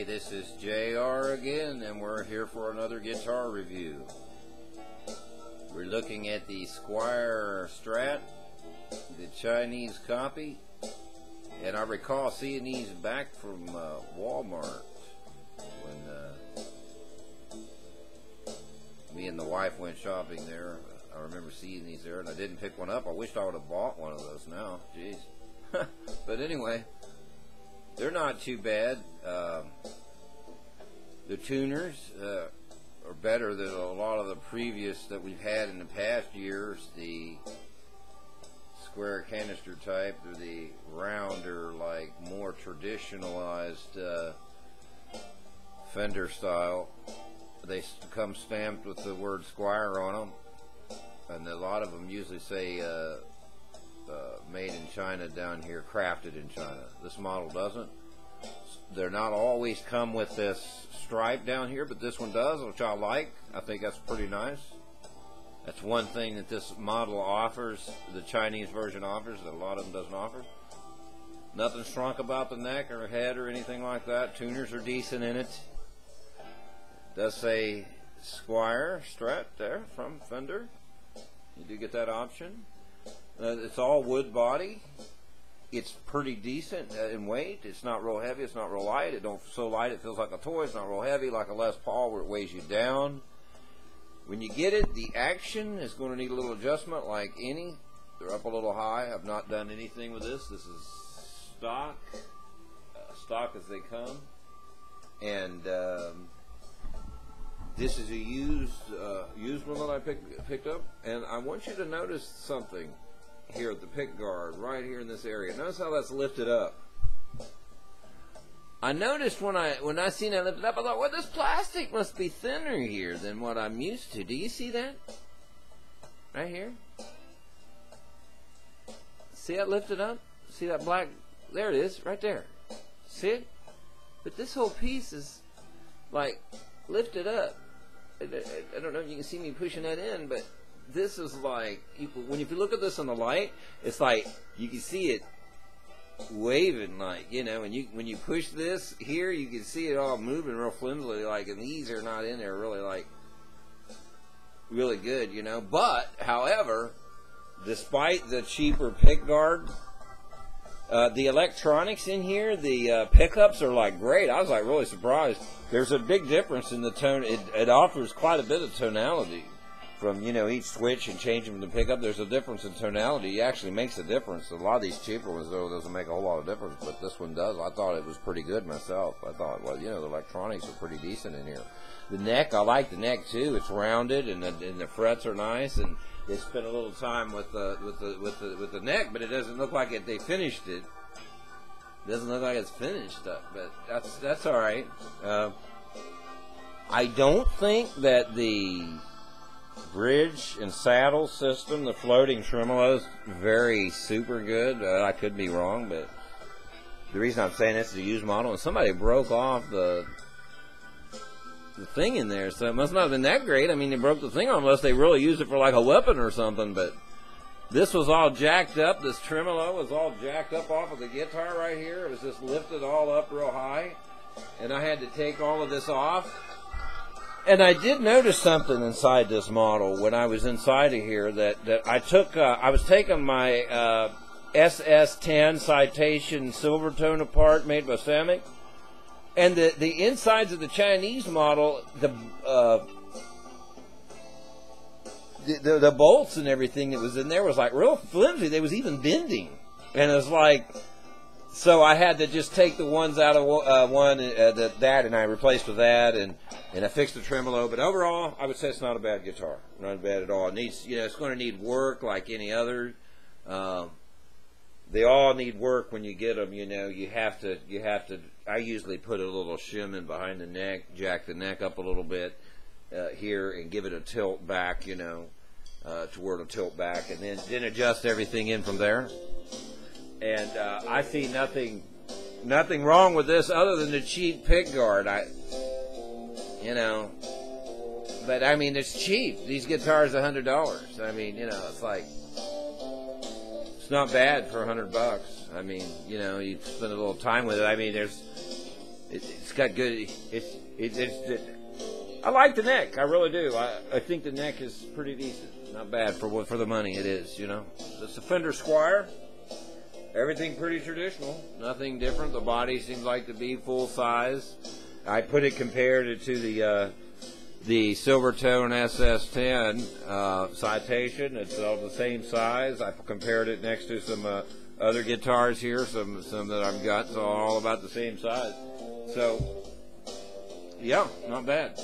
Hey, this is JR again, and we're here for another guitar review. We're looking at the Squier Strat, the Chinese copy, and I recall seeing these back from Walmart when me and the wife went shopping there. I remember seeing these there, and I didn't pick one up. I wished I would have bought one of those now. Jeez. But anyway, they're not too bad. The tuners are better than a lot of the previous that we've had in the past years. The square canister type, or the rounder, like more traditionalized Fender style. They come stamped with the word Squier on them, and a lot of them usually say made in China down here, crafted in China. This model doesn't. They're not always come with this stripe down here, but this one does, which I like. I think that's pretty nice. That's one thing that this model offers, the Chinese version offers, that a lot of them doesn't offer. Nothing shrunk about the neck or head or anything like that. Tuners are decent in it. It does say Squier Strat there from Fender. You do get that option. It's all wood body. It's pretty decent in weight. It's not real heavy. It's not real light. It don't so light it feels like a toy. It's not real heavy like a Les Paul where it weighs you down. When you get it, the action is going to need a little adjustment like any. They're up a little high. I've not done anything with this. This is stock. Stock as they come. And this is a used one that I picked up. And I want you to notice something here at the pick guard, right here in this area. Notice how that's lifted up. I noticed when I seen that lifted up, I thought, well, this plastic must be thinner here than what I'm used to. Do you see that? Right here? See that lifted up? See that black? There it is, right there. See it? But this whole piece is like lifted up. I don't know if you can see me pushing that in, but this is like, if you look at this in the light, it's like you can see it waving, like, you know, and when you push this here, you can see it all moving real flimsily, like, and these are not in there really, like, really good, you know. But, however, despite the cheaper pick guard, the electronics in here, the pickups are like great. I was like really surprised. There's a big difference in the tone. It offers quite a bit of tonality from, you know, each switch and changing from the pickup. There's a difference in tonality. It actually makes a difference. A lot of these cheaper ones, though, doesn't make a whole lot of difference, but this one does. I thought it was pretty good myself. I thought, well, you know, the electronics are pretty decent in here. The neck, I like the neck too. It's rounded, and the frets are nice, and they spent a little time with the neck, but it doesn't look like they finished it. Doesn't look like it's finished up, but that's all right. I don't think that the bridge and saddle system, the floating tremolo, is very super good. I could be wrong, but the reason I'm saying this is a used model, and somebody broke off the thing in there, so it must not have been that great. I mean, they broke the thing off unless they really used it for like a weapon or something, but this was all jacked up. This tremolo was all jacked up off of the guitar right here. It was just lifted all up real high, and I had to take all of this off. And I did notice something inside this model when I was inside of here that I took. I was taking my SS10 Citation Silvertone apart, made by Samick, and the insides of the Chinese model, the bolts and everything that was in there was like real flimsy. They was even bending, and it was like, so I had to just take the ones out of that, and I replaced with that, and I fixed the tremolo. But overall, I would say it's not a bad guitar, not bad at all. It needs, you know, it's going to need work like any other. They all need work when you get them. You know, you have to. I usually put a little shim in behind the neck, jack the neck up a little bit here, and give it a tilt back. You know, to where it'll tilt back, and then adjust everything in from there. And I see nothing wrong with this other than the cheap pick guard. You know, but I mean, it's cheap. These guitars are $100. I mean, you know, it's like, it's not bad for $100. I mean, you know, you spend a little time with it. I mean, It's got good. I like the neck. I really do. I think the neck is pretty decent. Not bad for the money it is. You know, it's a Fender Squier. Everything pretty traditional. Nothing different. The body seems like to be full size. I compared it to the Silvertone SS10 Citation. It's all the same size. I compared it next to some other guitars here, some that I've got, so all about the same size. So, yeah, not bad.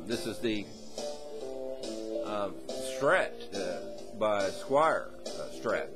This is the Strat by Squier. Strat.